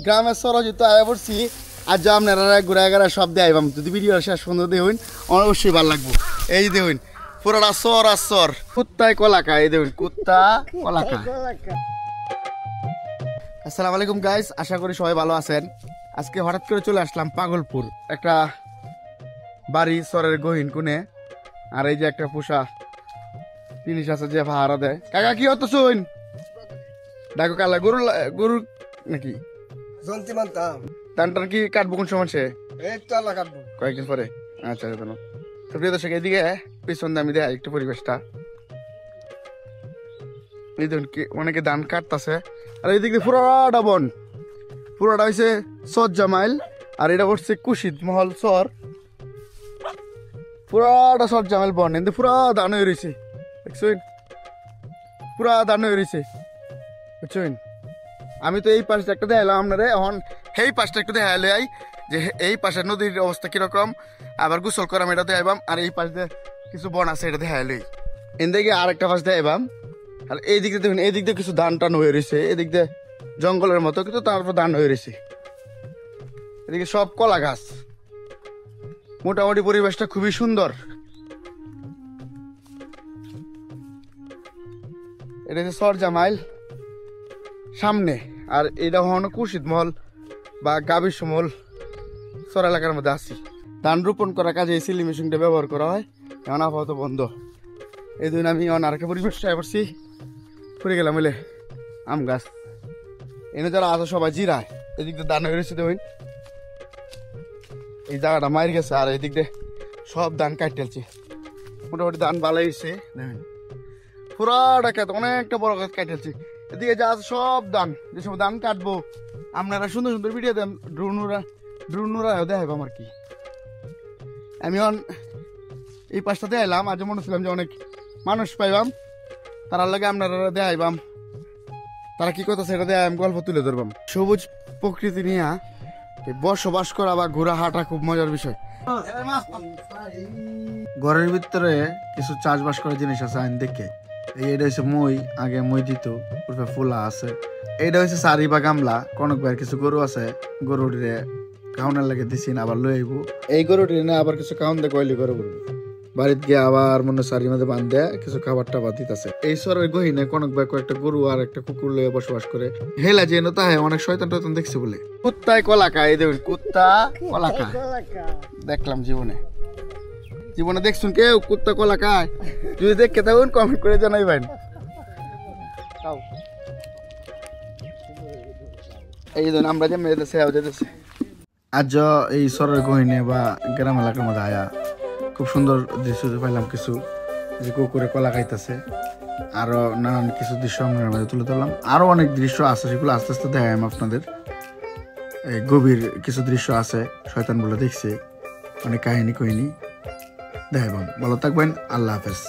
গ্রামের সরজিত আয়া পড়ছি আর যা আপনারা ঘুরা ঘেরা সব দেখাইবাম যদি ভিডিও শেষ সুন্দর দেখুন আমার অবশ্যই ভালো লাগবো এই দেখুন পুরোটা সর আর সর কুত্তায় কলাকা এই দেখুন কুত্তা কলাকা আসসালামু আলাইকুম গাইস আশা করি সবাই ভালো আছেন আজকে হঠাৎ করে চলে আসলাম পাগলপুর একটা বাড়ি সরের গহীন কোণে আর এই যে একটা পোষা জিনিস আছে যে ভাড়া দেয় কাকা কি হতো শুন ডাকো কালা গরু গরু নাকি জন্তি মানতাম টানটান কি কাটবো কোন সময় সে এই তো আল্লাহ কাটবো কয়েকদিন পরে আচ্ছা জানো তো প্রিয় দর্শক এদিকে পিছন দিয়ে আমি দেখাই একটু পরিবেশটা এই দেখুন কি অনেকে ধান কাটতেছে আর এইদিক দিয়ে পুরাটা বন পুরাটা হয়েছে সজ্জামাইল আর এটা পড়ছে কুশিদ মহল সর পুরাটা সজ্জামাইল বন কিন্তু পুরা ধান হয়ে রয়েছে দেখছেন পুরা ধান হয়ে রয়েছে বুঝছেন আমি তো এই পাশটা একটা দেখাইলাম আপনারা এখন এই পাশটা একটু দেখাইলে যে এই পাশে নদীর অবস্থা কিরকম আবার গোসল করাম এটা দেখাইবাম আর এই পাশ দিয়ে কিছু বন আছে এটা দেখাইলে এদিকে আর একটা পাশ দেখাইবাম আর এই দিক দিয়ে দেখুন এই দিক দিয়ে কিছু ধান টান হয়ে রয়েছে এদিক দিয়ে জঙ্গলের মতো কিন্তু তারপর ধান হয়ে রয়েছে এদিকে সব কলা গাছ মোটামুটি পরিবেশটা খুবই সুন্দর এটা হচ্ছে সরজামাইল সামনে আর এটা হন কুশিদ মহল বা গাভীর সমল সর এলাকার মধ্যে আছি ধান রোপণ করার কাজে এই সিলি মেশিনটা ব্যবহার করা হয় এখন আপাতত বন্ধ এই দিন আমি আরেকটা পরিবেশ ট্রাই করছি ফুরে গেলাম বলে আম গাছ এনে যারা আছে সবাই জিরায় এদিক দিয়ে ধান হয়ে রয়েছে দেখুন এই জায়গাটা মার গেছে আর এদিক দিয়ে সব ধান কাটতেছে মোটামুটি ধান ভালো হয়েছে দেখুন পুরাটা খেত অনেকটা বড় গাছ কাটতেছে এদিকে যা আছে সব ধান যেসব ধান কাটবো আপনারা সুন্দর সুন্দর ভিডিও দেন ড্রোনুরা দেখাবো আমার কি আমি এই পাশটা দেখাইলাম আজ মনে ছিলাম যে অনেক মানুষ পাইবাম তার লাগে আপনারা দেখাইবাম তারা কি করতেছে সেটা দেখাই আমি গল্প তুলে ধরবাম সবুজ প্রকৃতি নিয়ে বসবাস করা বা ঘোরা হাঁটা খুব মজার বিষয় ঘরের ভিতরে কিছু চাষবাস করার জিনিস আছে আইন দেখে এইটা হচ্ছে মই আগে মই দিত ফুলা আছে এইটা হচ্ছে সারি বা গামলা কনক ভাইয়ের কিছু গরু আছে গরুটিরে খাওয়ানোর লাগে দিছি না আবার লই আইব এই গরুটি না আবার কিছু খাওয়ান দিয়ে কয়লি করে করবো বাড়িতে গিয়ে আবার মনে সারির মধ্যে বান্ধে কিছু খাবার টাবার দিতেছে এই সরের গহিনে কনক ভাই কয়েকটা গরু আর একটা কুকুর লয়ে বসবাস করে হেলা যে তাহে অনেক শয়তান টয়তান দেখছে বলে কুত্তায় কলাকা এই দেখুন কুত্তা কলাকা দেখলাম জীবনে দেখছুন কেউ কুত্তা কলা খায় যদি দেখে থাকুন কমেন্ট করে জানাইবেন এই ধরুন আমরা যে মেয়েদের সেও যেতেছে আজ এই সরের গহিনে বা গ্রাম এলাকার মধ্যে আয়া খুব সুন্দর দৃশ্য পাইলাম কিছু যে কুকুরে কলা খাইতেছে আরো নানান কিছু দৃশ্য আমরা মাঝে তুলে ধরলাম আরো অনেক দৃশ্য আছে সেগুলো আস্তে আস্তে দেখাই আপনাদের এই গভীর কিছু দৃশ্য আছে শয়তান বলে দেখছে অনেক কাহিনী কহিনী দেখাইবাম ভালো থাকবেন আল্লাহ হাফেজ।